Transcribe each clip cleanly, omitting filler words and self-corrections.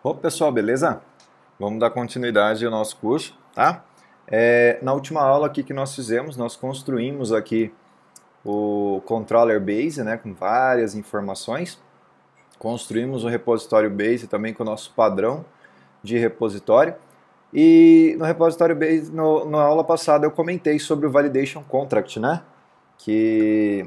Opa, pessoal, beleza? Vamos dar continuidade ao nosso curso, tá? Na última aula aqui que nós fizemos, nós construímos aqui o controller base, né, com várias informações. Construímos o repositório base também com o nosso padrão de repositório. E no repositório base, na aula passada, eu comentei sobre o validation contract, né? Que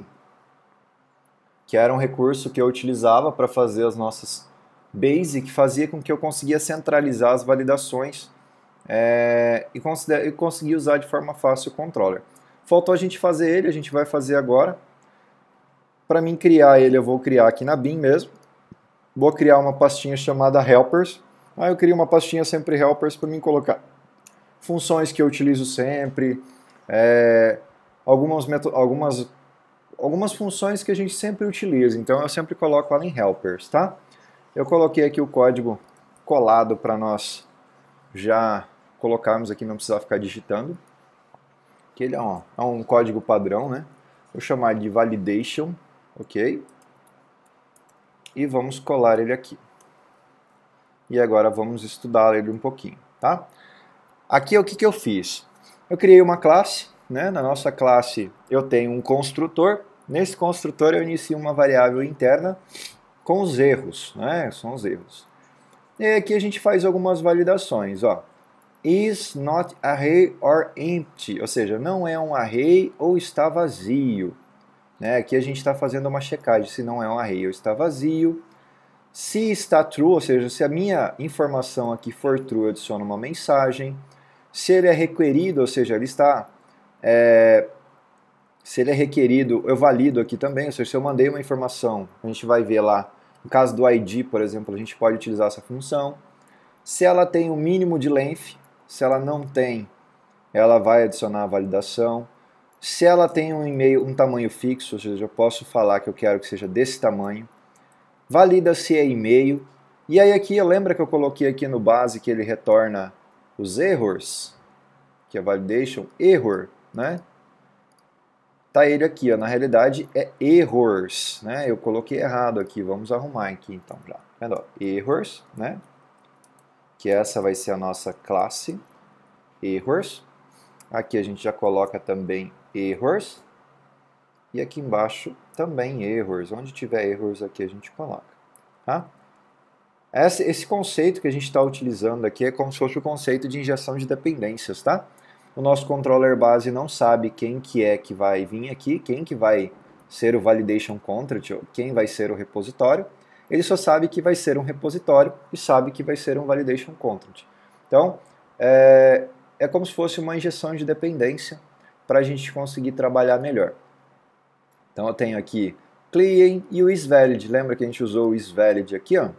era um recurso que eu utilizava para fazer as nossas base, que fazia com que eu conseguia centralizar as validações e conseguir usar de forma fácil o controller. Faltou a gente fazer ele, a gente vai fazer agora. Para mim criar ele, eu vou criar aqui na Bin mesmo. Vou criar uma pastinha chamada Helpers. Aí eu crio uma pastinha sempre Helpers para mim colocar funções que eu utilizo sempre, algumas funções que a gente sempre utiliza. Então eu sempre coloco ela em Helpers, tá? Eu coloquei aqui o código colado para nós já colocarmos aqui, não precisar ficar digitando. Que ele é um código padrão, né? Vou chamar de validation, ok? E vamos colar ele aqui. E agora vamos estudar ele um pouquinho, tá? Aqui o que eu fiz? Eu criei uma classe, né? Na nossa classe eu tenho um construtor. Nesse construtor eu inicio uma variável interna com os erros, né? São os erros. E aqui a gente faz algumas validações, ó. Is not array or empty, ou seja, não é um array ou está vazio. Né? Aqui a gente está fazendo uma checagem se não é um array ou está vazio. Se está true, ou seja, se a minha informação aqui for true, eu adiciono uma mensagem. Se ele é requerido, ou seja, ele está... se ele é requerido, eu valido aqui também, ou seja, se eu mandei uma informação, a gente vai ver lá, no caso do ID, por exemplo, a gente pode utilizar essa função. Se ela tem um mínimo de length, se ela não tem, ela vai adicionar a validação. Se ela tem um tamanho fixo, ou seja, eu posso falar que eu quero que seja desse tamanho. Valida se é e-mail. E aí aqui, lembra que eu coloquei aqui no base que ele retorna os errors, que é validation error, né? Tá ele aqui, ó, na realidade é errors, né? Eu coloquei errado aqui, vamos arrumar aqui então já. Vendo, ó, errors, né? Que essa vai ser a nossa classe errors. Aqui a gente já coloca também errors. E aqui embaixo também errors. Onde tiver errors aqui a gente coloca. Tá? Esse conceito que a gente está utilizando aqui é como se fosse o conceito de injeção de dependências. Tá? O nosso controller base não sabe quem que é que vai vir aqui, quem que vai ser o validation contract, quem vai ser o repositório. Ele só sabe que vai ser um repositório e sabe que vai ser um validation contract. Então, é como se fosse uma injeção de dependência para a gente conseguir trabalhar melhor. Então eu tenho aqui clean e o isValid. Lembra que a gente usou o isValid aqui? Ó?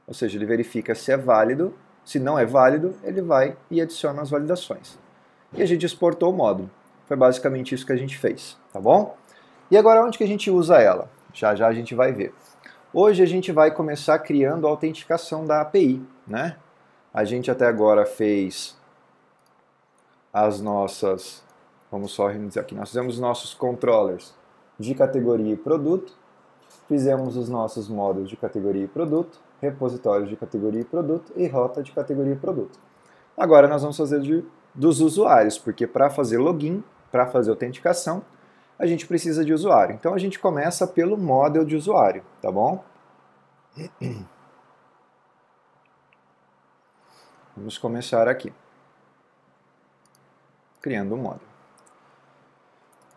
Ou seja, ele verifica se é válido. Se não é válido, ele vai e adiciona as validações. E a gente exportou o módulo. Foi basicamente isso que a gente fez, tá bom? E agora onde que a gente usa ela? Já já a gente vai ver. Hoje a gente vai começar criando a autenticação da API, né? A gente até agora fez as nossas, vamos só dizer aqui, nós fizemos os nossos controllers de categoria e produto, fizemos os nossos módulos de categoria e produto, repositórios de categoria e produto e rota de categoria e produto. Agora nós vamos fazer dos usuários, porque para fazer login, para fazer autenticação, a gente precisa de usuário. Então a gente começa pelo model de usuário, tá bom? Vamos começar aqui, criando um model.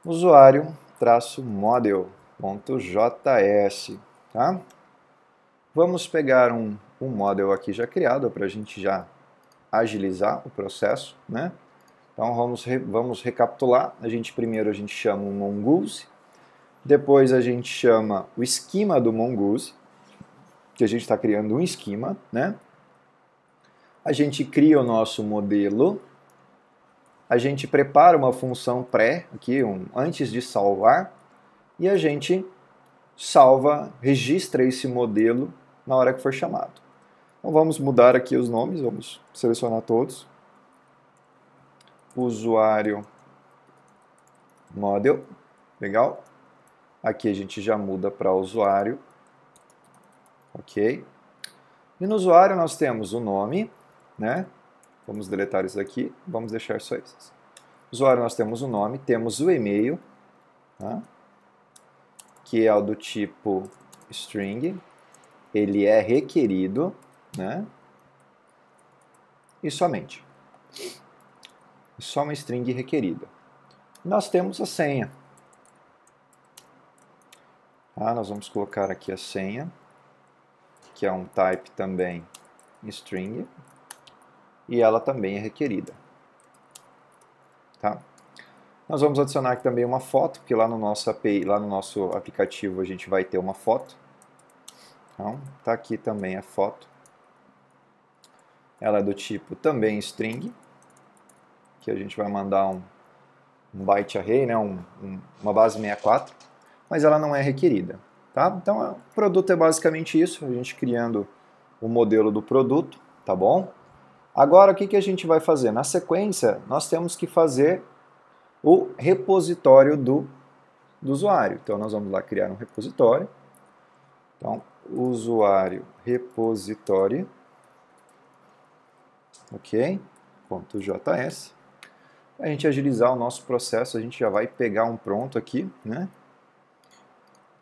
Usuário-model.js, tá? Vamos pegar um model aqui já criado para a gente já agilizar o processo, né? Então vamos recapitular. Primeiro a gente chama o Mongoose, depois a gente chama o esquema do Mongoose, que a gente está criando um esquema, né? A gente cria o nosso modelo, a gente prepara uma função pré, aqui, antes de salvar, e a gente registra esse modelo na hora que for chamado. Então vamos mudar aqui os nomes, vamos selecionar todos. Usuário model, legal. Aqui a gente já muda para usuário, ok. E no usuário nós temos o nome, né? Vamos deletar isso aqui, vamos deixar só esses. No usuário nós temos o nome, temos o e-mail, tá? Que é o do tipo string, ele é requerido, né? E somente. Só uma string requerida. Nós temos a senha. Nós vamos colocar aqui a senha, que é um type também string, e ela também é requerida. Tá? Nós vamos adicionar aqui também uma foto, porque lá no nosso API, lá no nosso aplicativo a gente vai ter uma foto. Então, tá aqui também a foto. Ela é do tipo também string, que a gente vai mandar um byte array, né, uma base 64, mas ela não é requerida. Tá? Então, o produto é basicamente isso, a gente criando o modelo do produto, tá bom? Agora, o que a gente vai fazer? Na sequência, nós temos que fazer o repositório do usuário. Então, nós vamos lá criar um repositório. Então, usuário repositório, ok, .js. Para a gente agilizar o nosso processo, a gente já vai pegar um pronto aqui, né?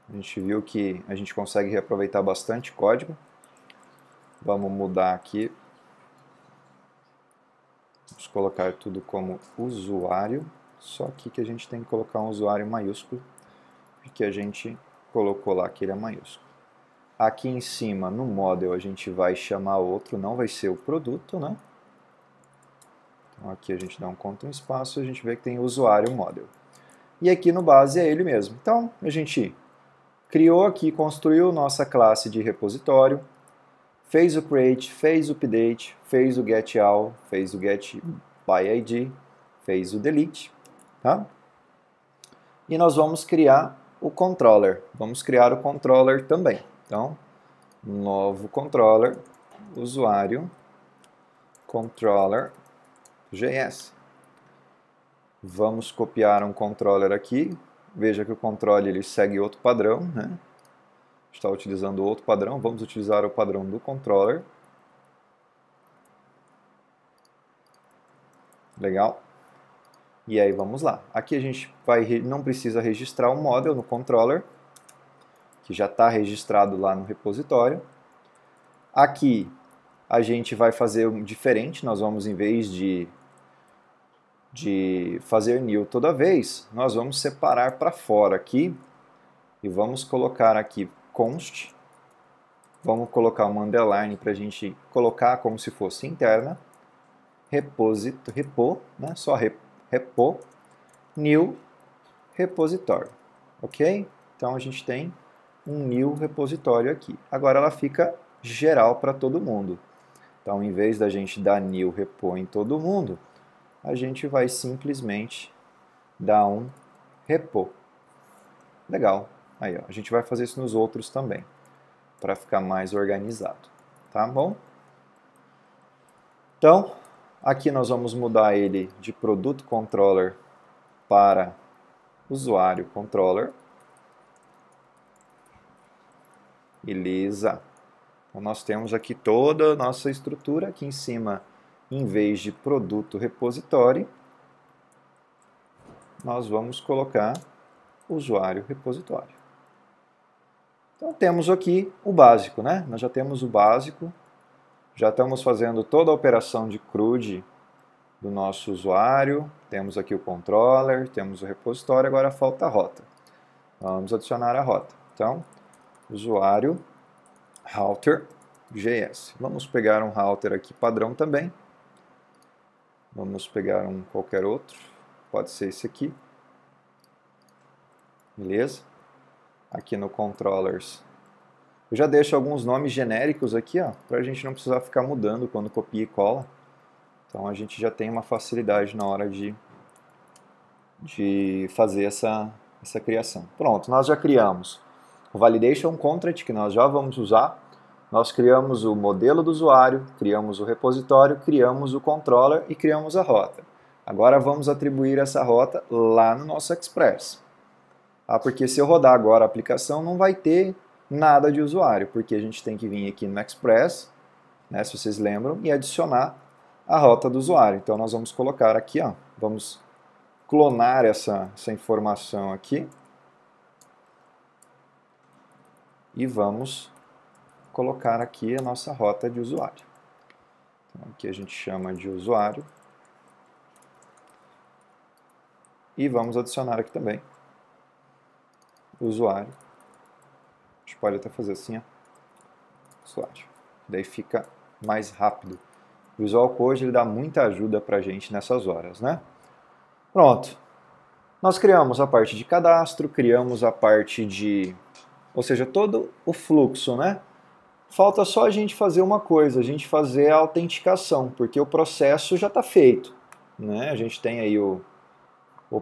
A gente viu que a gente consegue reaproveitar bastante código. Vamos mudar aqui. Vamos colocar tudo como usuário. Só aqui que a gente tem que colocar um usuário maiúsculo, porque a gente colocou lá que ele é maiúsculo. Aqui em cima, no model, a gente vai chamar outro, não vai ser o produto, né? Então aqui a gente dá um conta em espaço e a gente vê que tem usuário model. E aqui no base é ele mesmo. Então a gente criou aqui, construiu nossa classe de repositório, fez o create, fez o update, fez o get all, fez o get by id, fez o delete, tá? E nós vamos criar o controller. Vamos criar o controller também. Então, novo controller, usuário, controller.js. Vamos copiar um controller aqui. Veja que o controller ele segue outro padrão, né? Está utilizando outro padrão. Vamos utilizar o padrão do controller. Legal. E aí vamos lá. Aqui a gente não precisa registrar o model no controller, que já está registrado lá no repositório. Aqui a gente vai fazer um diferente, nós vamos, em vez de fazer new toda vez, nós vamos separar para fora aqui e vamos colocar aqui const, vamos colocar uma underline para a gente colocar como se fosse interna, repo, né? Só repo, new repositório, ok? Então a gente tem um new repositório aqui. Agora ela fica geral para todo mundo. Então, em vez da gente dar new repo em todo mundo, a gente vai simplesmente dar um repo. Legal. Aí, ó, a gente vai fazer isso nos outros também, para ficar mais organizado. Tá bom? Então, aqui nós vamos mudar ele de produto controller para usuário controller. Beleza. Então, nós temos aqui toda a nossa estrutura. Aqui em cima, em vez de produto repositório, nós vamos colocar usuário repositório. Então, temos aqui o básico, né? Nós já temos o básico, já estamos fazendo toda a operação de CRUD do nosso usuário, temos aqui o controller, temos o repositório, agora falta a rota. Vamos adicionar a rota. Então, usuário router.js. Vamos pegar um router aqui padrão também. Vamos pegar um qualquer outro. Pode ser esse aqui. Beleza? Aqui no controllers. Eu já deixo alguns nomes genéricos aqui, para a gente não precisar ficar mudando quando copia e cola. Então a gente já tem uma facilidade na hora de fazer essa criação. Pronto, nós já criamos o validation contract, que nós já vamos usar. Nós criamos o modelo do usuário, criamos o repositório, criamos o controller e criamos a rota. Agora vamos atribuir essa rota lá no nosso Express. Porque se eu rodar agora a aplicação, não vai ter nada de usuário, porque a gente tem que vir aqui no Express, né, se vocês lembram, e adicionar a rota do usuário. Então nós vamos colocar aqui, ó, vamos clonar essa informação aqui e vamos colocar aqui a nossa rota de usuário. Então, aqui a gente chama de usuário e vamos adicionar aqui também o usuário. A gente pode até fazer assim, ó, usuário. Daí fica mais rápido. O Visual Code ele dá muita ajuda para a gente nessas horas, né? Pronto. Nós criamos a parte de cadastro, criamos a parte de... ou seja, todo o fluxo, né? Falta só a gente fazer uma coisa, a gente fazer a autenticação, porque o processo já está feito, né? A gente tem aí o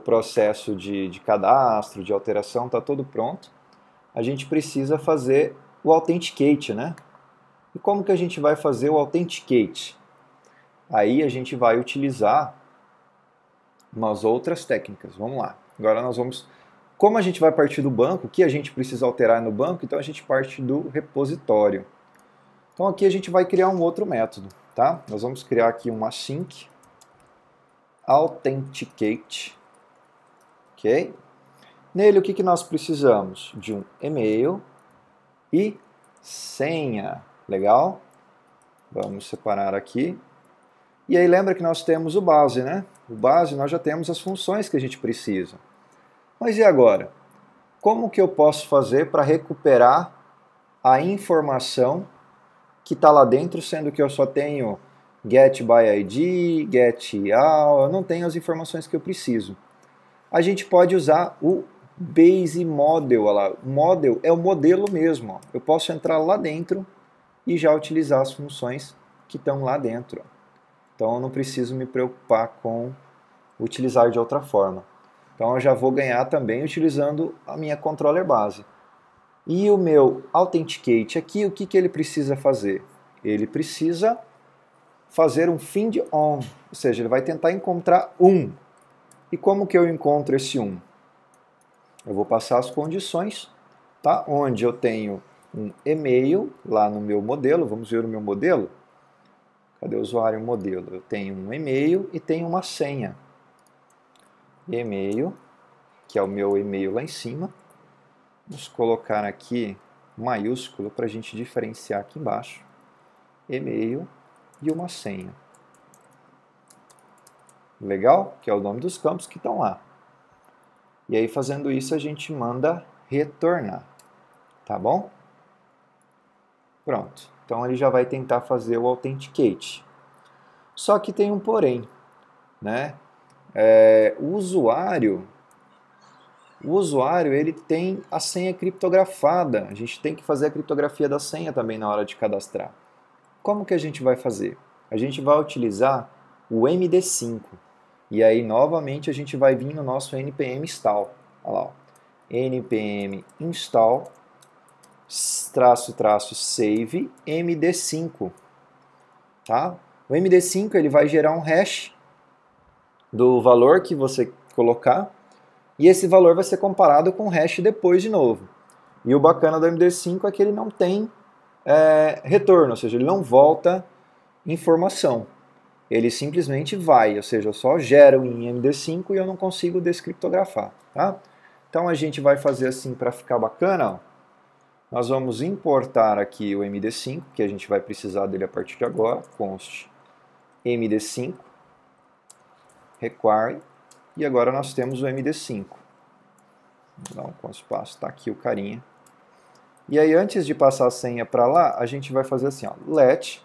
processo de cadastro, de alteração, está todo pronto. A gente precisa fazer o Authenticate, né? E como que a gente vai fazer o Authenticate? Aí a gente vai utilizar umas outras técnicas. Vamos lá. Agora nós vamos... Como a gente vai partir do banco, o que a gente precisa alterar no banco, então a gente parte do repositório. Então aqui a gente vai criar um outro método, tá? Nós vamos criar aqui um async authenticate, ok? Nele o que nós precisamos? De um e-mail e senha, legal? Vamos separar aqui. E aí lembra que nós temos o base, né? O base nós já temos as funções que a gente precisa. Mas e agora? Como que eu posso fazer para recuperar a informação que está lá dentro, sendo que eu só tenho get by ID, get all, eu não tenho as informações que eu preciso. A gente pode usar o base model, olha lá. O model é o modelo mesmo, ó. Eu posso entrar lá dentro e já utilizar as funções que estão lá dentro. Então eu não preciso me preocupar com utilizar de outra forma. Então eu já vou ganhar também utilizando a minha controller base. E o meu Authenticate aqui, o que ele precisa fazer? Ele precisa fazer um find on, ou seja, ele vai tentar encontrar um. E como que eu encontro esse um? Eu vou passar as condições, tá? Onde eu tenho um e-mail lá no meu modelo, vamos ver o meu modelo? Cadê o usuário modelo? Eu tenho um e-mail e tenho uma senha. E-mail, que é o meu e-mail lá em cima. Vamos colocar aqui maiúsculo para a gente diferenciar aqui embaixo. E-mail e uma senha. Legal? Que é o nome dos campos que estão lá. E aí fazendo isso a gente manda retornar. Tá bom? Pronto. Então ele já vai tentar fazer o Authenticate. Só que tem um porém, né? O usuário ele tem a senha criptografada. A gente tem que fazer a criptografia da senha também na hora de cadastrar. Como que a gente vai fazer? A gente vai utilizar o MD5. E aí, novamente, a gente vai vir no nosso npm install. Olha lá, ó. npm install --save MD5. Tá? O MD5 ele vai gerar um hash do valor que você colocar e esse valor vai ser comparado com o hash depois de novo. E o bacana do MD5 é que ele não tem retorno, ou seja, ele não volta informação. Ele simplesmente vai, ou seja, eu só gero em MD5 e eu não consigo descriptografar. Tá? Então a gente vai fazer assim para ficar bacana. Ó. Nós vamos importar aqui o MD5, que a gente vai precisar dele a partir de agora, const MD5, require, e agora nós temos o MD5. Vou dar um espaço, está aqui o carinha. E aí antes de passar a senha para lá, a gente vai fazer assim, ó, let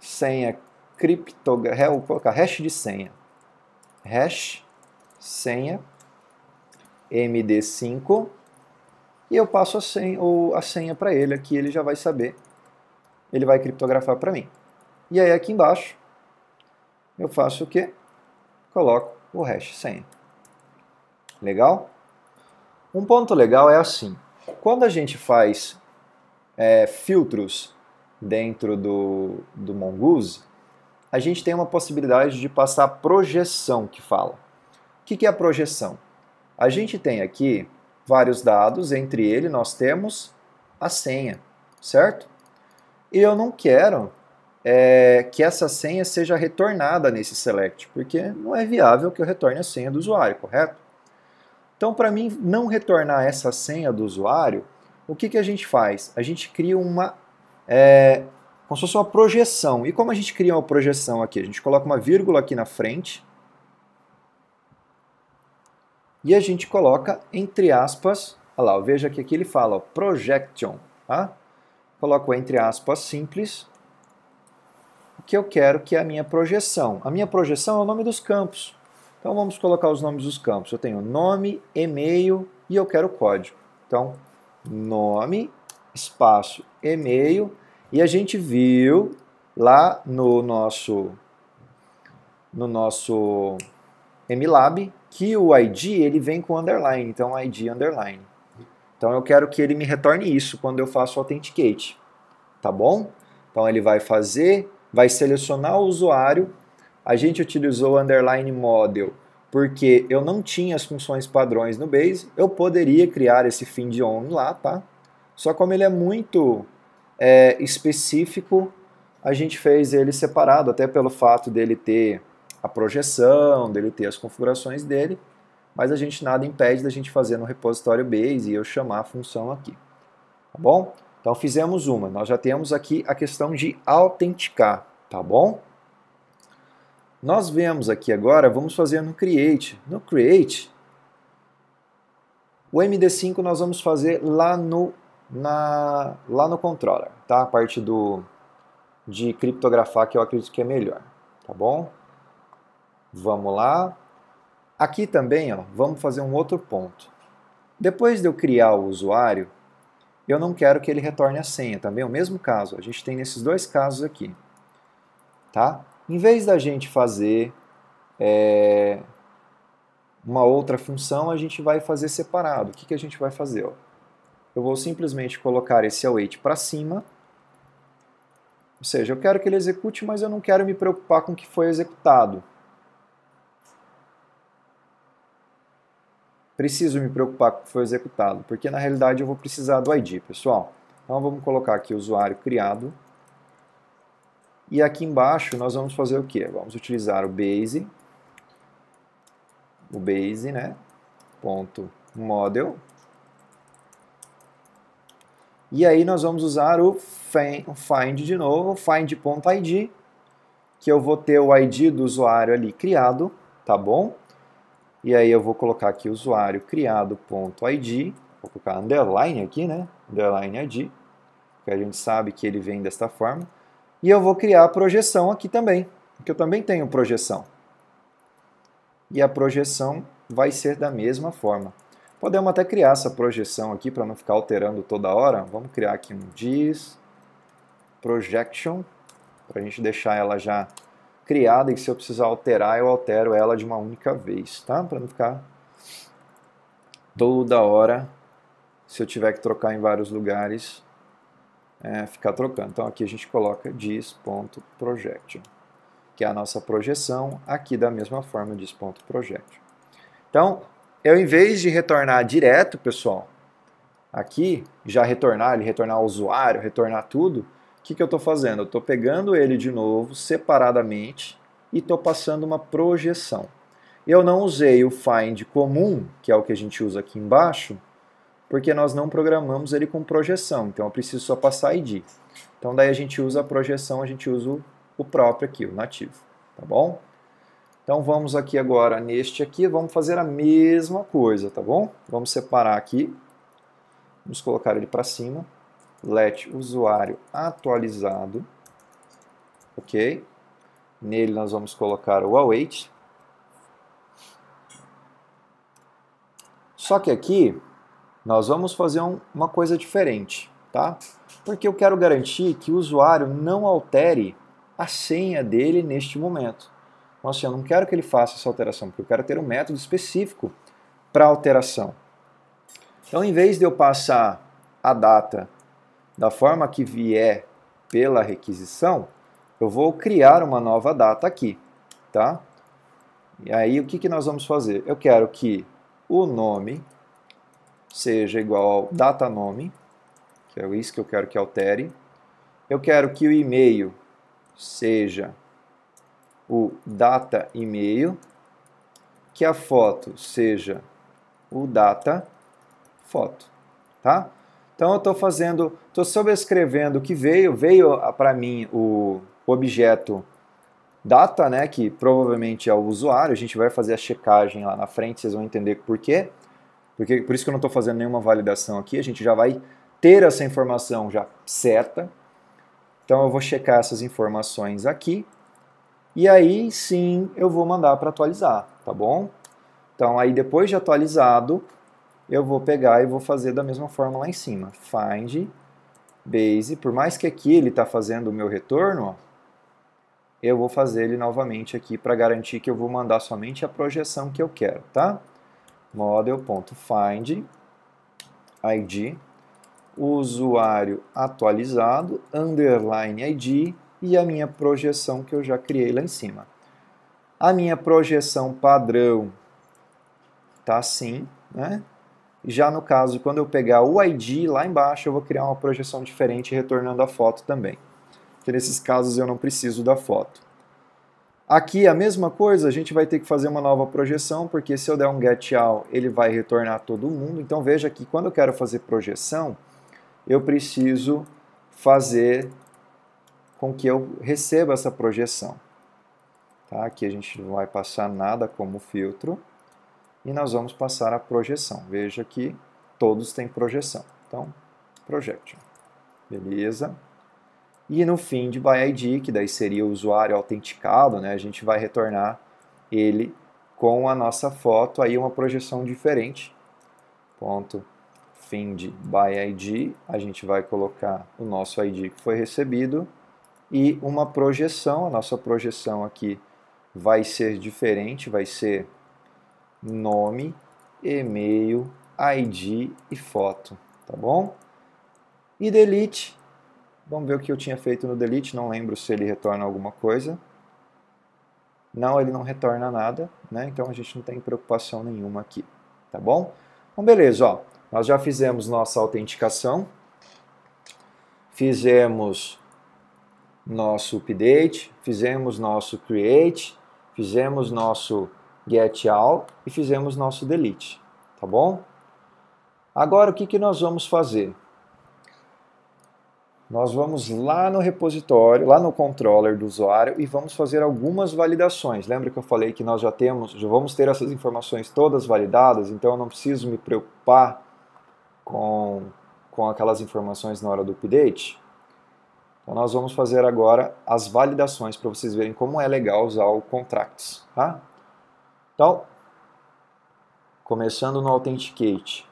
senha criptografia, vou colocar hash de senha, hash senha MD5, e eu passo a senha para ele aqui, ele já vai saber, ele vai criptografar para mim. E aí aqui embaixo, eu faço o quê? Coloco o hash senha. Legal? Um ponto legal é assim, quando a gente faz filtros dentro do Mongoose, a gente tem uma possibilidade de passar projeção que fala. O que é a projeção? A gente tem aqui vários dados, entre eles nós temos a senha, certo? E eu não quero que essa senha seja retornada nesse select, porque não é viável que eu retorne a senha do usuário, correto? Então, para mim não retornar essa senha do usuário, o que a gente faz? A gente cria como se fosse uma projeção. E como a gente cria uma projeção aqui? A gente coloca uma vírgula aqui na frente e a gente coloca entre aspas, olha lá, veja que aqui ele fala ó, projection, tá? Coloco entre aspas simples, que eu quero que é a minha projeção. A minha projeção é o nome dos campos. Então vamos colocar os nomes dos campos. Eu tenho nome, e-mail e eu quero código. Então, nome, espaço, e-mail. E a gente viu lá no nosso MLab que o ID ele vem com underline, então ID underline. Então eu quero que ele me retorne isso quando eu faço o authenticate, tá bom? Então ele vai selecionar o usuário. A gente utilizou o underline model porque eu não tinha as funções padrões no Base. Eu poderia criar esse find on lá, tá? Só como ele é muito específico, a gente fez ele separado, até pelo fato dele ter a projeção, dele ter as configurações dele, mas a gente nada impede da gente fazer no repositório Base e eu chamar a função aqui, tá bom? Então fizemos uma, nós já temos aqui a questão de autenticar, tá bom? Nós vemos aqui agora, vamos fazer no Create. No Create, o MD5 nós vamos fazer lá no controller, tá? A parte de criptografar que eu acredito que é melhor, tá bom? Vamos lá. Aqui também, ó, vamos fazer um outro ponto. Depois de eu criar o usuário, eu não quero que ele retorne a senha, também é o mesmo caso. A gente tem nesses dois casos aqui, tá? Em vez da gente fazer uma outra função, a gente vai fazer separado. O que a gente vai fazer? Ó? Eu vou simplesmente colocar esse await para cima, ou seja, eu quero que ele execute, mas eu não quero me preocupar com o que foi executado. Preciso me preocupar com o que foi executado, porque na realidade eu vou precisar do ID, pessoal. Então vamos colocar aqui o usuário criado. E aqui embaixo nós vamos fazer o quê? Vamos utilizar o base, né? Ponto model. E aí nós vamos usar o find de novo, find.id, que eu vou ter o ID do usuário ali criado, tá bom? E aí eu vou colocar aqui o usuário criado.id, vou colocar underline aqui, né? Underline ID, que a gente sabe que ele vem desta forma. E eu vou criar a projeção aqui também, porque eu também tenho projeção. E a projeção vai ser da mesma forma. Podemos até criar essa projeção aqui para não ficar alterando toda hora. Vamos criar aqui um diz projection, para a gente deixar ela já criada e se eu precisar alterar, eu altero ela de uma única vez, tá? Para não ficar toda hora, se eu tiver que trocar em vários lugares, ficar trocando. Então aqui a gente coloca diz.projection, que é a nossa projeção, aqui da mesma forma diz.projection. Então, eu em vez de retornar direto, pessoal, aqui, já retornar, ele retornar o usuário, retornar tudo, o que eu estou fazendo? Eu estou pegando ele de novo, separadamente, e estou passando uma projeção. Eu não usei o find comum, que é o que a gente usa aqui embaixo, porque nós não programamos ele com projeção, então eu preciso só passar ID. Então daí a gente usa a projeção, a gente usa o próprio aqui, o nativo, tá bom? Então vamos aqui agora neste aqui, vamos fazer a mesma coisa, tá bom? Vamos separar aqui, vamos colocar ele para cima, let usuário atualizado, ok? Nele nós vamos colocar o await. Só que aqui nós vamos fazer uma coisa diferente, tá? Porque eu quero garantir que o usuário não altere a senha dele neste momento. Então, assim, eu não quero que ele faça essa alteração, porque eu quero ter um método específico para alteração. Então, em vez de eu passar a data da forma que vier pela requisição, eu vou criar uma nova data aqui, tá? E aí, o que nós vamos fazer? Eu quero que o nome seja igual ao datanome, que é isso que eu quero que altere, eu quero que o e-mail seja o data e-mail, que a foto seja o data foto, tá? Então eu estou sobrescrevendo o que veio para mim o objeto data, né, que provavelmente é o usuário. A gente vai fazer a checagem lá na frente, vocês vão entender por quê. Por isso que eu não estou fazendo nenhuma validação aqui, a gente já vai ter essa informação já certa. Então eu vou checar essas informações aqui, e aí sim eu vou mandar para atualizar, tá bom? Então aí depois de atualizado, eu vou pegar e vou fazer da mesma forma lá em cima. Find base, por mais que aqui ele está fazendo o meu retorno, ó, eu vou fazer ele novamente aqui para garantir que eu vou mandar somente a projeção que eu quero, tá? Model.find id, usuário atualizado, underline id e a minha projeção que eu já criei lá em cima. A minha projeção padrão tá assim, né? Já no caso, quando eu pegar o ID lá embaixo, eu vou criar uma projeção diferente retornando a foto também. Porque nesses casos eu não preciso da foto. Aqui a mesma coisa, a gente vai ter que fazer uma nova projeção, porque se eu der um get all, ele vai retornar todo mundo. Então veja que quando eu quero fazer projeção, eu preciso fazer com que eu receba essa projeção. Tá? Aqui a gente não vai passar nada como filtro. E nós vamos passar a projeção. Veja que todos têm projeção. Então, projection. Beleza. E no fim de byId, que daí seria o usuário autenticado, né, a gente vai retornar ele com a nossa foto, aí uma projeção diferente. Ponto find byId, a gente vai colocar o nosso ID que foi recebido e uma projeção. A nossa projeção aqui vai ser diferente, vai ser nome, e-mail, ID e foto, tá bom? E delete, vamos ver o que eu tinha feito no delete, não lembro se ele retorna alguma coisa. Não, ele não retorna nada, né? Então a gente não tem preocupação nenhuma aqui, tá bom? Então beleza, ó, nós já fizemos nossa autenticação, fizemos nosso update, fizemos nosso create, fizemos nosso get all e fizemos nosso delete, tá bom? Agora o que nós vamos fazer? Nós vamos lá no repositório, lá no controller do usuário e vamos fazer algumas validações. Lembra que eu falei que nós já vamos ter essas informações todas validadas, então eu não preciso me preocupar com aquelas informações na hora do update? Então nós vamos fazer agora as validações para vocês verem como é legal usar o contracts, tá? Então, começando no Authenticate,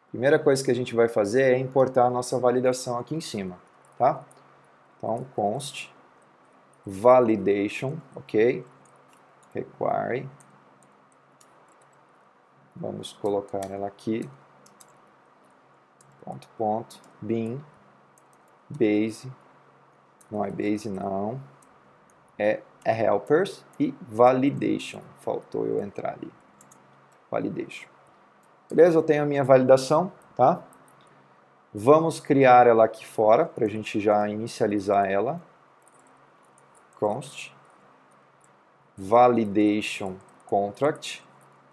a primeira coisa que a gente vai fazer é importar a nossa validação aqui em cima, tá? Então, const validation, ok? Require. Vamos colocar ela aqui. Bin, base, não é base não, é helpers e validation. Faltou eu entrar ali. Validation. Beleza? Eu tenho a minha validação, tá? Vamos criar ela aqui fora, para a gente já inicializar ela. Const validation contract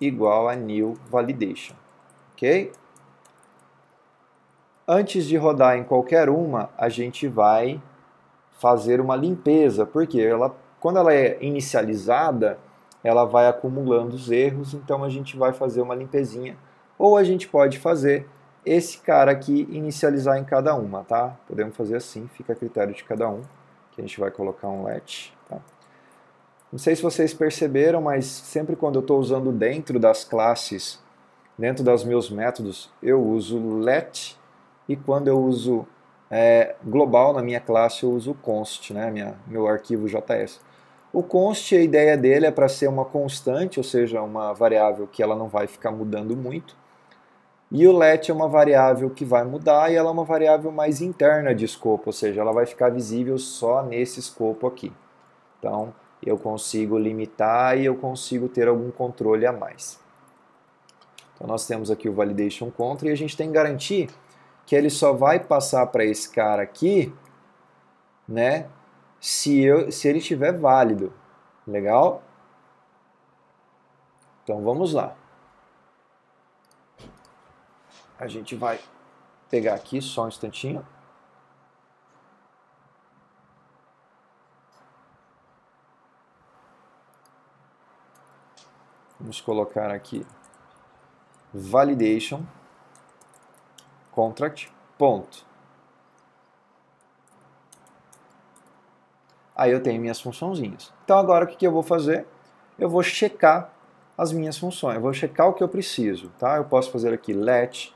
igual a new validation. Ok? Antes de rodar em qualquer uma, a gente vai fazer uma limpeza, porque quando ela é inicializada, ela vai acumulando os erros, então a gente vai fazer uma limpezinha. Ou a gente pode fazer esse cara aqui, inicializar em cada uma, tá? Podemos fazer assim, fica a critério de cada um, que a gente vai colocar um let. Tá? Não sei se vocês perceberam, mas sempre quando eu estou usando dentro das classes, dentro dos meus métodos, eu uso let, e quando eu uso global na minha classe, eu uso const, né? Meu arquivo JS. O const, a ideia dele é para ser uma constante, ou seja, uma variável que ela não vai ficar mudando muito. E o let é uma variável que vai mudar e ela é uma variável mais interna de escopo, ou seja, ela vai ficar visível só nesse escopo aqui. Então, eu consigo limitar e eu consigo ter algum controle a mais. Então, nós temos aqui o validation contra e a gente tem que garantir que ele só vai passar para esse cara aqui, né, se ele estiver válido. Legal? Então vamos lá. A gente vai pegar aqui só um instantinho. Vamos colocar aqui validation contract ponto. Aí eu tenho minhas funçãozinhas. Então agora o que eu vou fazer? Eu vou checar as minhas funções, eu vou checar o que eu preciso, tá? Eu posso fazer aqui let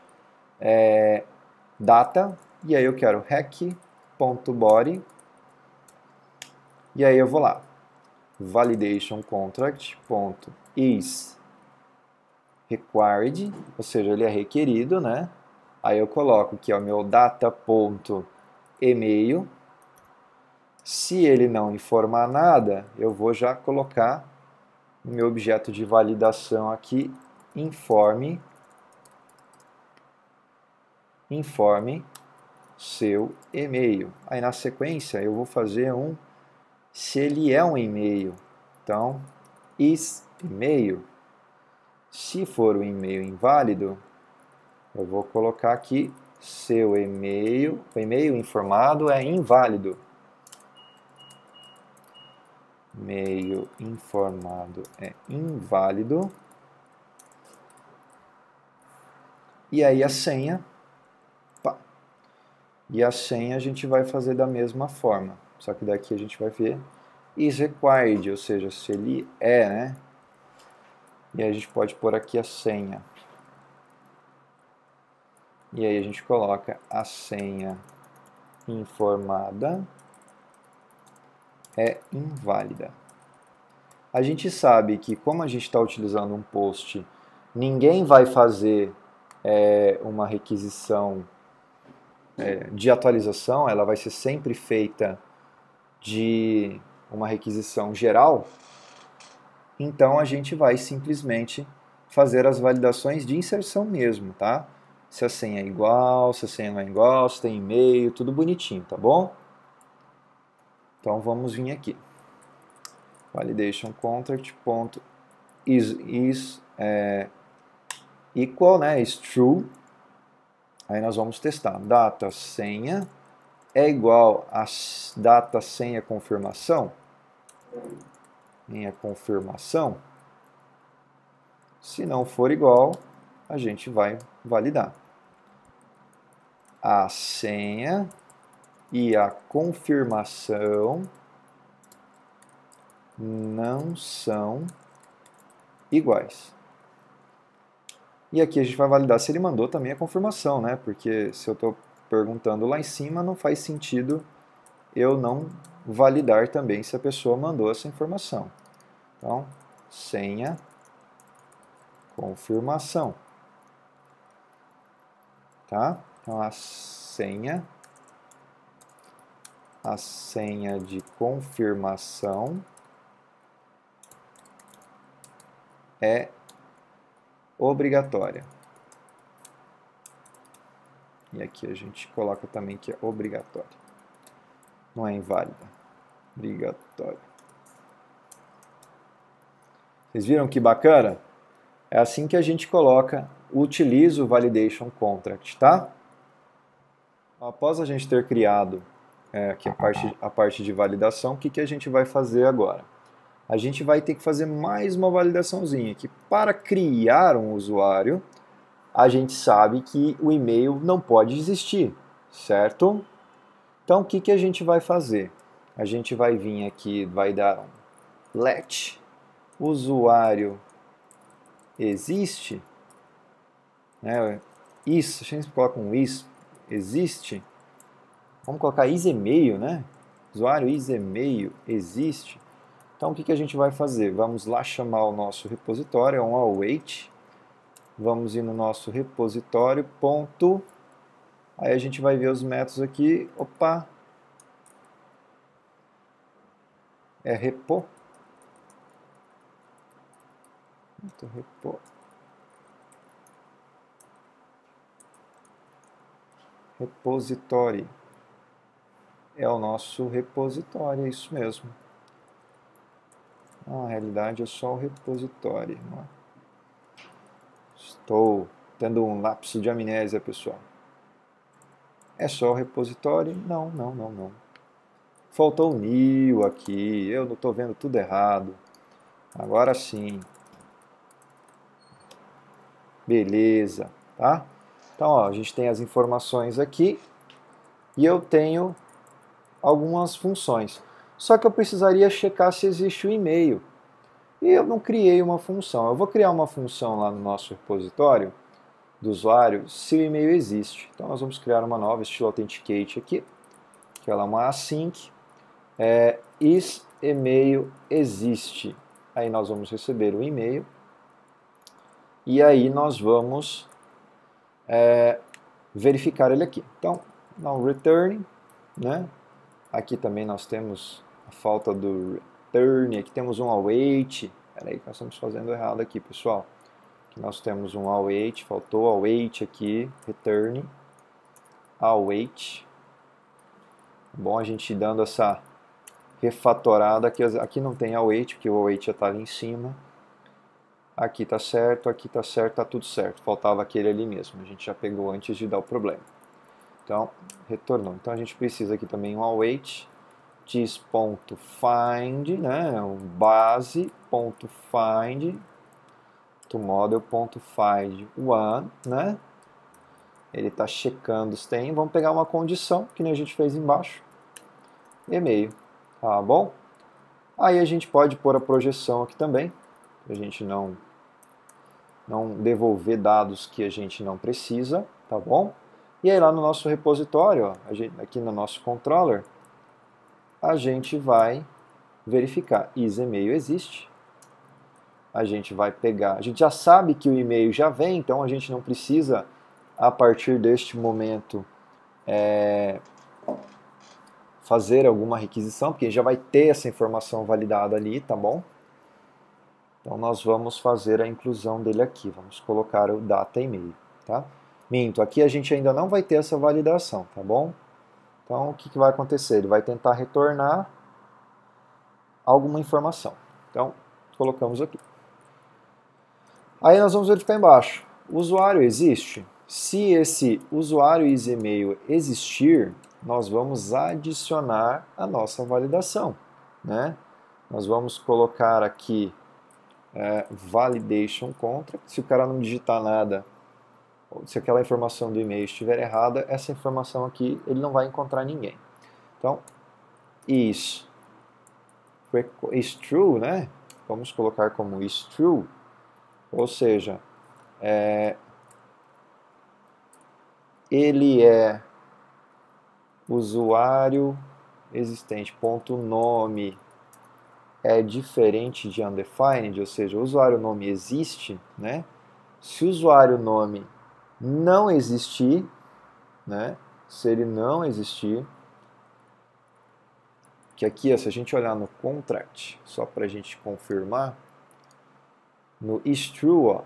data, e aí eu quero rec.body, e aí eu vou lá, validation contract.is required, ou seja, ele é requerido, né? Aí eu coloco que é o meu data.email. Se ele não informar nada, eu vou já colocar no meu objeto de validação aqui, informe seu e-mail. Aí na sequência eu vou fazer se ele é um e-mail. Então, is e-mail. Se for um e-mail inválido, eu vou colocar aqui seu e-mail. O e-mail informado é inválido. E-mail informado é inválido. E aí a senha. E a senha a gente vai fazer da mesma forma. Só que daqui a gente vai ver is required, ou seja, se ele é, né? E aí a gente pode pôr aqui a senha. E aí a gente coloca a senha informada é inválida. A gente sabe que como a gente está utilizando um post, ninguém vai fazer uma requisição de atualização, ela vai ser sempre feita de uma requisição geral, então a gente vai simplesmente fazer as validações de inserção mesmo, tá? Se a senha é igual, se a senha não é igual, se tem e-mail, tudo bonitinho, tá bom? Então vamos vir aqui. Validation contract.is equal, né? Is true. Aí nós vamos testar. Data senha é igual a data senha confirmação. Minha confirmação. Se não for igual, a gente vai validar. A senha e a confirmação não são iguais. E aqui a gente vai validar se ele mandou também a confirmação, né? Porque se eu estou perguntando lá em cima, não faz sentido eu não validar também se a pessoa mandou essa informação. Então, senha, confirmação. Tá? Então, a senha de confirmação é obrigatória. E aqui a gente coloca também que é obrigatória. Não é inválida. Obrigatória. Vocês viram que bacana? É assim que a gente utiliza o Validation Contract, tá? Após a gente ter criado aqui a parte de validação, o que a gente vai fazer agora? A gente vai ter que fazer mais uma validaçãozinha, que para criar um usuário, a gente sabe que o e-mail não pode existir, certo? Então, o que a gente vai fazer? A gente vai vir aqui, vai dar um let usuário existe, né? Isso, a gente coloca um is, existe. Vamos colocar is e-mail, né? Usuário is e-mail existe. Então, o que a gente vai fazer? Vamos lá chamar o nosso repositório, é um await. Vamos ir no nosso repositório, ponto. Aí a gente vai ver os métodos aqui. Opa! É repo. Repo. repository. É o nosso repositório, é isso mesmo. Na realidade é só o repositório. Não é? Estou tendo um lapso de amnésia, pessoal. É só o repositório? Não, não, não, não. Faltou o new aqui, eu não estou vendo tudo errado. Agora sim. Beleza, tá? Então, ó, a gente tem as informações aqui e eu tenho algumas funções. Só que eu precisaria checar se existe o e-mail. E eu não criei uma função. Eu vou criar uma função lá no nosso repositório do usuário se o e-mail existe. Então nós vamos criar uma nova, estilo Authenticate aqui, que ela é uma async. Is e-mail existe. Aí nós vamos receber o e-mail. E aí nós vamos verificar ele aqui. Então, no return, né? Aqui também nós temos a falta do return, aqui temos um await. Peraí, nós estamos fazendo errado aqui, pessoal. Aqui nós temos um await, faltou await aqui, return, await. Bom a gente dando essa refatorada, aqui não tem await, porque o await já está ali em cima. Aqui está certo, está tudo certo. Faltava aquele ali mesmo, a gente já pegou antes de dar o problema. Então, retornou. Então a gente precisa aqui também um await, this.find, né, um base.find, to model.find one, né, ele está checando se tem, vamos pegar uma condição, que nem a gente fez embaixo, e-mail, tá bom? Aí a gente pode pôr a projeção aqui também, para a gente não devolver dados que a gente não precisa, tá bom? E aí lá no nosso repositório, ó, aqui no nosso controller, a gente vai verificar is e-mail existe. A gente vai pegar, a gente já sabe que o e-mail já vem, então a gente não precisa, a partir deste momento, fazer alguma requisição, porque já vai ter essa informação validada ali, tá bom? Então nós vamos fazer a inclusão dele aqui, vamos colocar o data e-mail, tá? Minto, aqui a gente ainda não vai ter essa validação, tá bom? Então o que vai acontecer? Ele vai tentar retornar alguma informação. Então colocamos aqui. Aí nós vamos verificar embaixo. O usuário existe? Se esse usuário is-e-mail existir, nós vamos adicionar a nossa validação, né? Nós vamos colocar aqui validation contract. Se o cara não digitar nada, se aquela informação do e-mail estiver errada, essa informação aqui ele não vai encontrar ninguém. Então, is true, né? Vamos colocar como is true, ou seja, ele é usuário existente, ponto nome é diferente de undefined, ou seja, o usuário nome existe, né? Se o usuário nome não existir, né? Se ele não existir, que aqui, ó, se a gente olhar no contract, só para a gente confirmar, no is true, ó,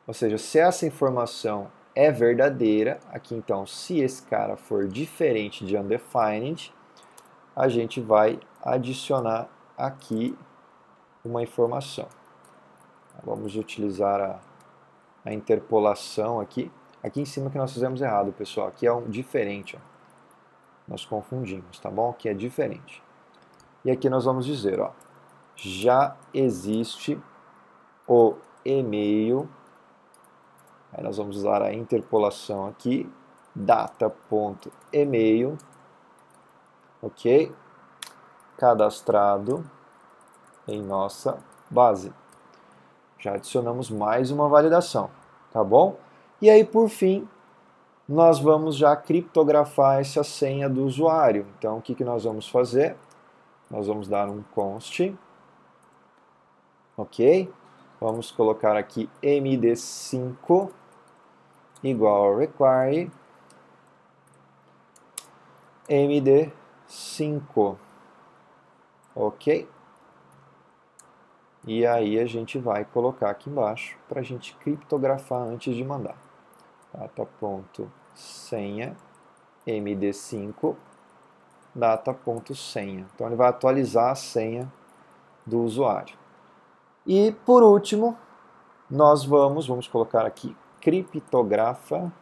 ou seja, se essa informação é verdadeira, aqui então, se esse cara for diferente de undefined, a gente vai adicionar aqui uma informação. Vamos utilizar a interpolação aqui. Aqui em cima que nós fizemos errado, pessoal. Aqui é um diferente, ó. Nós confundimos, tá bom? Aqui é diferente. E aqui nós vamos dizer, ó, já existe o e-mail. Aí nós vamos usar a interpolação aqui, data.email, ok? Cadastrado em nossa base. Já adicionamos mais uma validação, tá bom? E aí, por fim, nós vamos já criptografar essa senha do usuário. Então, o que nós vamos fazer? Nós vamos dar um const, ok? Vamos colocar aqui md5 igual require md5, ok? E aí a gente vai colocar aqui embaixo para a gente criptografar antes de mandar. Data.senha md5 data.senha. Então ele vai atualizar a senha do usuário. E por último, nós vamos colocar aqui criptografa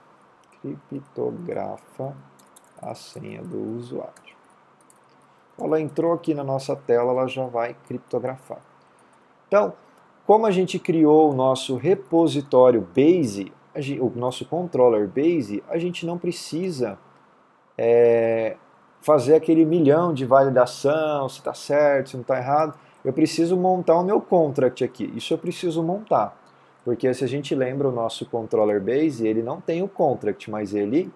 a senha do usuário. Ela entrou aqui na nossa tela, ela já vai criptografar. Então, como a gente criou o nosso repositório Base, o nosso controller Base, a gente não precisa fazer aquele milhão de validação, se está certo, se não está errado. Eu preciso montar o meu contract aqui. Isso eu preciso montar. Porque se a gente lembra o nosso controller Base, ele não tem o contract, mas ele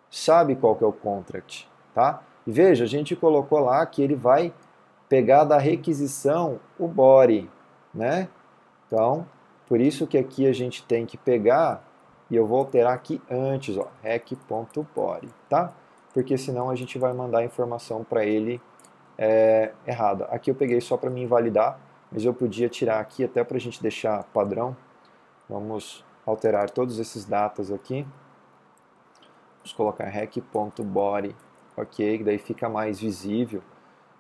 sabe qual que é o contract, tá? E veja, a gente colocou lá que ele vai pegar da requisição o body, né? Então, por isso que aqui a gente tem que pegar, e eu vou alterar aqui antes, ó, rec.body, tá? Porque senão a gente vai mandar a informação para ele errada. Aqui eu peguei só para me invalidar, mas eu podia tirar aqui até para a gente deixar padrão. Vamos alterar todos esses datas aqui. Vamos colocar rec.body, ok, daí fica mais visível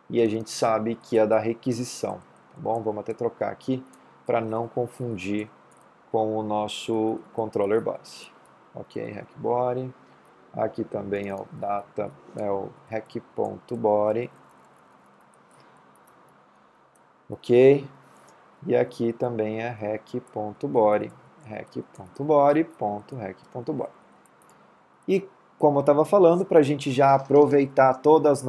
e a gente sabe que é da requisição, tá bom? Vamos até trocar aqui para não confundir com o nosso controller base. Ok, rec.body. Aqui também é o data, é o rec.body. Ok, e aqui também é rec.body, rec.body.rec.body. E como eu estava falando, para a gente já aproveitar todas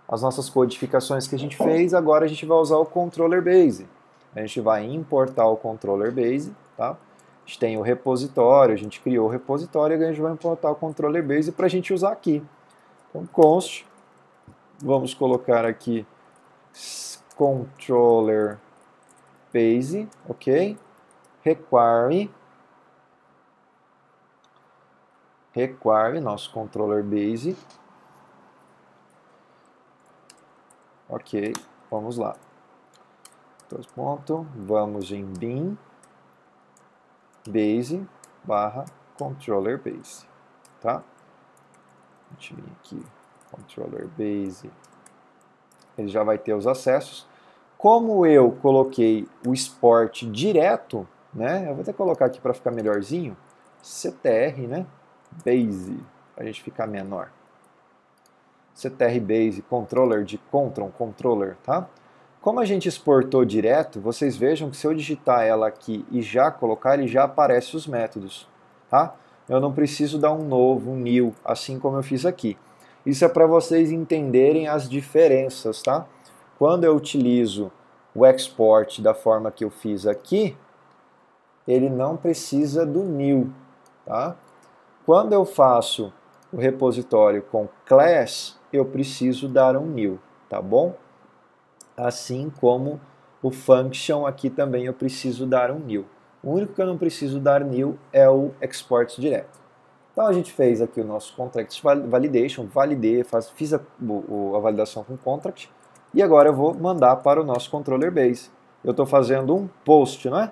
as nossas codificações que a gente fez, agora a gente vai usar o controller base. A gente vai importar o controller base, tá? A gente tem o repositório, a gente criou o repositório e agora a gente vai importar o controller base para a gente usar aqui. Então, const, vamos colocar aqui controller base, ok? Require nosso controller base. Ok, vamos lá. Vamos em bin base barra controller base, tá? A gente vem aqui, controller base, ele já vai ter os acessos. Como eu coloquei o export direto, né? Eu vou até colocar aqui para ficar melhorzinho, ctr, né? Base, para a gente ficar menor. ctr base controller de controller, tá? Como a gente exportou direto, vocês vejam que se eu digitar ela aqui e já colocar, ele já aparece os métodos, tá? Eu não preciso dar um novo, um new, assim como eu fiz aqui. Isso é para vocês entenderem as diferenças, tá? Quando eu utilizo o export da forma que eu fiz aqui, ele não precisa do new, tá? Quando eu faço o repositório com class, eu preciso dar um new, tá bom? Assim como o function aqui também eu preciso dar um new. O único que eu não preciso dar new é o export direto. Então a gente fez aqui o nosso contract validation, validei, fiz a validação com contract e agora eu vou mandar para o nosso controller base. Eu estou fazendo um post, não é?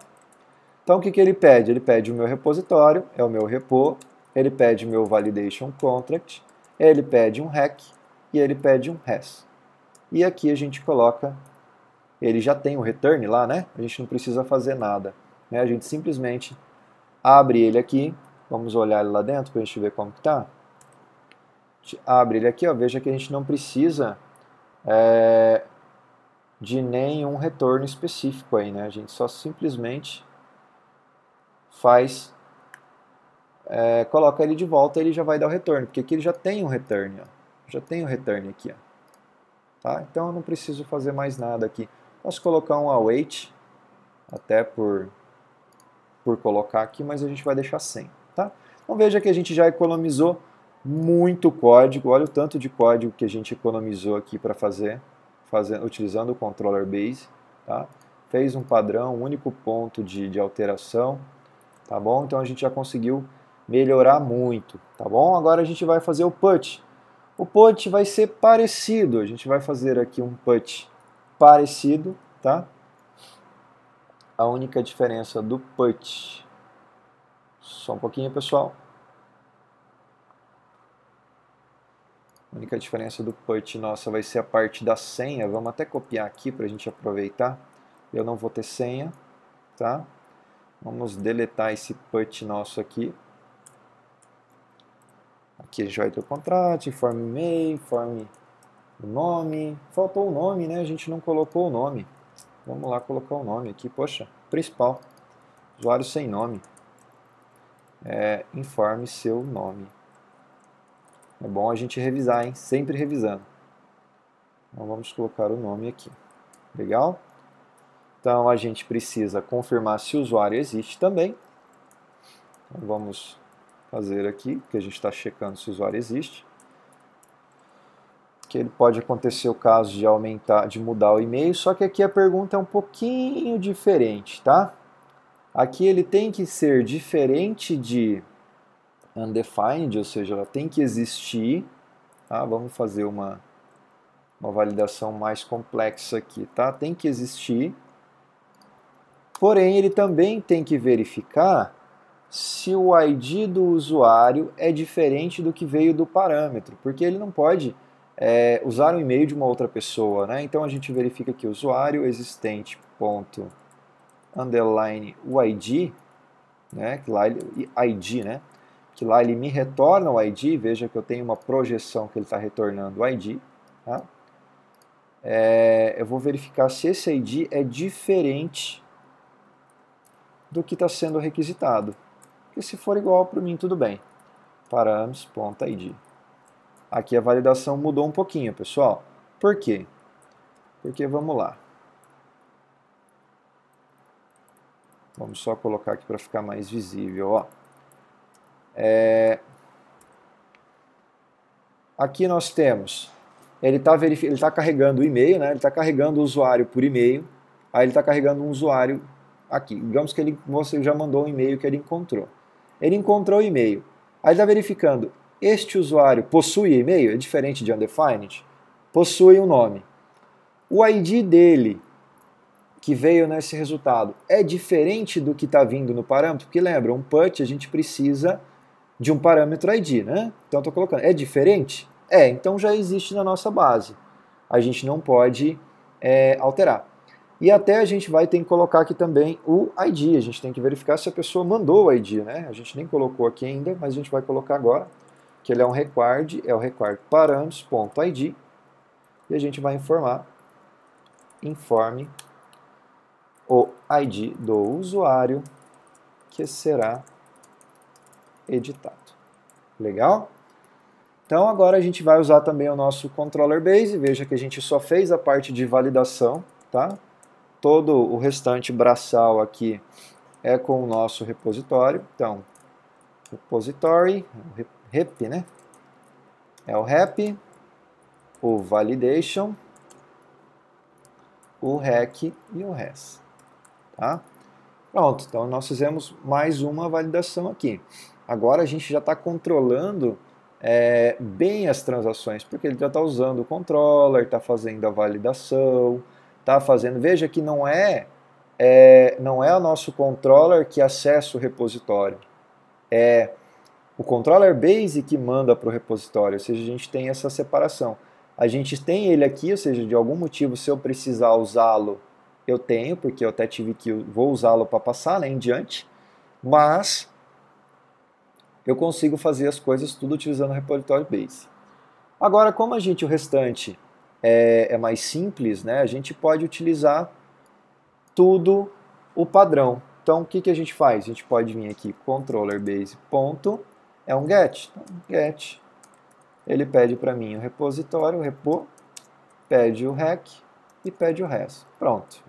Então o que ele pede? Ele pede o meu repositório, é o meu repo, ele pede o meu validation contract, ele pede um rec e ele pede um res. E aqui a gente coloca, ele já tem o return lá, né? A gente não precisa fazer nada, né? A gente simplesmente abre ele aqui, vamos olhar ele lá dentro para a gente ver como que tá. A gente abre ele aqui, ó, veja que a gente não precisa de nenhum retorno específico aí, né? A gente só simplesmente faz, coloca ele de volta e ele já vai dar o retorno, porque aqui ele já tem um return, ó. Já tem o return aqui, ó. Tá? Então eu não preciso fazer mais nada aqui. Posso colocar um await, até por colocar aqui, mas a gente vai deixar sem. Tá? Então veja que a gente já economizou muito código. Olha o tanto de código que a gente economizou aqui para fazer, utilizando o controller base. Tá? Fez um padrão, um único ponto de alteração. Tá bom? Então a gente já conseguiu melhorar muito. Tá bom? Agora a gente vai fazer o put. O put vai ser parecido, a gente vai fazer aqui um put parecido, tá? A única diferença do put, só um pouquinho pessoal, A única diferença do put nossa vai ser a parte da senha. Vamos até copiar aqui para a gente aproveitar. Eu não vou ter senha, tá? Vamos deletar esse put nosso aqui. Aqui a gente vai ter o contrato, informe e-mail, informe o nome. Faltou o nome, né? A gente não colocou o nome. Vamos lá colocar o nome aqui. Poxa, principal. Usuário sem nome. Informe seu nome. É bom a gente revisar, hein? Sempre revisando. Então vamos colocar o nome aqui. Legal? Então a gente precisa confirmar se o usuário existe também. Então vamos fazer aqui, que a gente está checando se o usuário existe. Que ele pode acontecer o caso de aumentar, de mudar o e-mail, só que aqui a pergunta é um pouquinho diferente, tá? Aqui ele tem que ser diferente de undefined, ou seja, ela tem que existir, tá? Vamos fazer uma validação mais complexa aqui, tá? Tem que existir, porém ele também tem que verificar se o ID do usuário é diferente do que veio do parâmetro, porque ele não pode usar o e-mail de uma outra pessoa, né? Então a gente verifica que o usuário existente ponto underline o ID, né? Que lá ele, ID, né? Que lá ele me retorna o ID, veja que eu tenho uma projeção que ele está retornando o ID, tá? Eu vou verificar se esse ID é diferente do que está sendo requisitado. Porque se for igual para mim, tudo bem. Params.id. Aqui a validação mudou um pouquinho, pessoal. Por quê? Porque vamos lá. Vamos só colocar aqui para ficar mais visível. Ó. Aqui nós temos, ele está carregando o e-mail, né? Ele está carregando o usuário por e-mail. Aí ele está carregando um usuário aqui. Digamos que você já mandou um e-mail que ele encontrou. Ele encontrou o e-mail. Aí ele está verificando, este usuário possui e-mail? É diferente de undefined? Possui um nome. O ID dele, que veio nesse resultado, é diferente do que está vindo no parâmetro? Porque lembra, um put a gente precisa de um parâmetro ID, né? Então estou colocando, é diferente? Então já existe na nossa base. A gente não pode alterar. E até a gente vai ter que colocar aqui também o ID. A gente tem que verificar se a pessoa mandou o ID, né? A gente nem colocou aqui ainda, mas a gente vai colocar agora, que ele é um required, é o required params.id, e a gente vai informe o ID do usuário que será editado. Legal? Então agora a gente vai usar também o nosso controller base. Veja que a gente só fez a parte de validação, tá? Todo o restante braçal aqui é com o nosso repositório. Então, repository, rep, né? É o rep, o validation, o rec e o res. Tá? Pronto, então nós fizemos mais uma validação aqui. Agora a gente já está controlando bem as transações, porque ele já está usando o controller, está fazendo a validação, está fazendo... Veja que não é o nosso controller que acessa o repositório, é o controller base que manda para o repositório, ou seja, a gente tem essa separação. A gente tem ele aqui, ou seja, de algum motivo, se eu precisar usá-lo, eu tenho, porque eu até vou usá-lo para passar, né, em diante, mas eu consigo fazer as coisas tudo utilizando o repositório base. Agora, como o restante é mais simples, né, a gente pode utilizar tudo o padrão. Então, o que a gente faz? A gente pode vir aqui, controller base ponto, é um get. Então, get, ele pede para mim o repositório, o repo, pede o rec e pede o res. Pronto,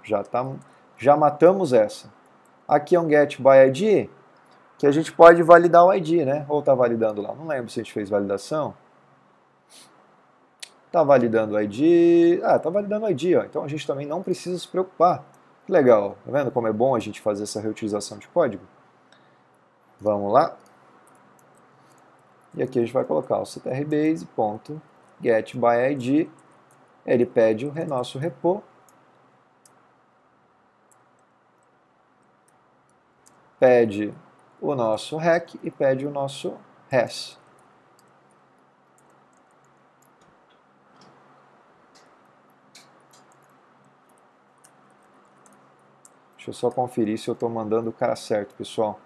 já matamos essa. Aqui é um get by ID, que a gente pode validar o ID, né? Ou está validando lá, não lembro se a gente fez validação. Está validando o ID, está validando o ID, ó. Então a gente também não precisa se preocupar. Que legal, tá vendo como é bom a gente fazer essa reutilização de código? Vamos lá. E aqui a gente vai colocar o ctrbase.getById, ele pede o nosso repo, pede o nosso rec e pede o nosso res. Deixa eu só conferir se eu estou mandando o cara certo, pessoal.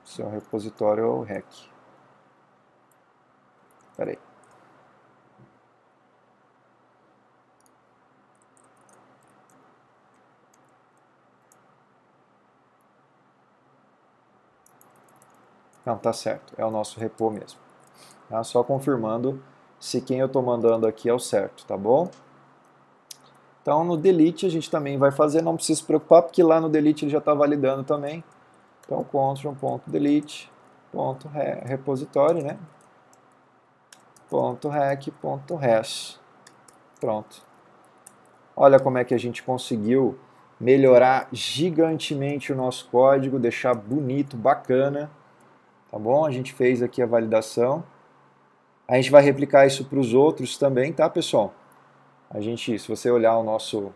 Seu repositório é o REC. Espera aí. Não, tá certo. É o nosso repo mesmo. Tá? Só confirmando se quem eu estou mandando aqui é o certo, tá bom? Então no delete a gente também vai fazer, não precisa se preocupar, porque lá no delete ele já está validando também. Então Ctrl.delete, repositório, né? .rec.res. Pronto. Olha como é que a gente conseguiu melhorar gigantemente o nosso código, deixar bonito, bacana. Tá bom? A gente fez aqui a validação. A gente vai replicar isso para os outros também, tá, pessoal? Se você olhar o nosso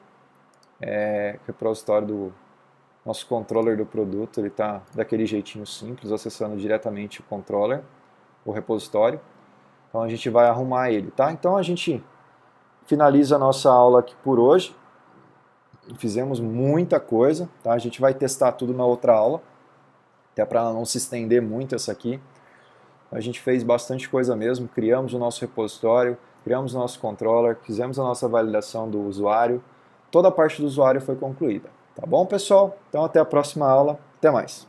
repositório do nosso controller do produto, ele está daquele jeitinho simples, acessando diretamente o controller, o repositório. Então a gente vai arrumar ele, tá? Então a gente finaliza a nossa aula aqui por hoje. Fizemos muita coisa, tá? A gente vai testar tudo na outra aula, até para não se estender muito essa aqui. A gente fez bastante coisa mesmo, criamos o nosso repositório, criamos o nosso controller, fizemos a nossa validação do usuário, toda a parte do usuário foi concluída. Tá bom, pessoal? Então até a próxima aula, até mais!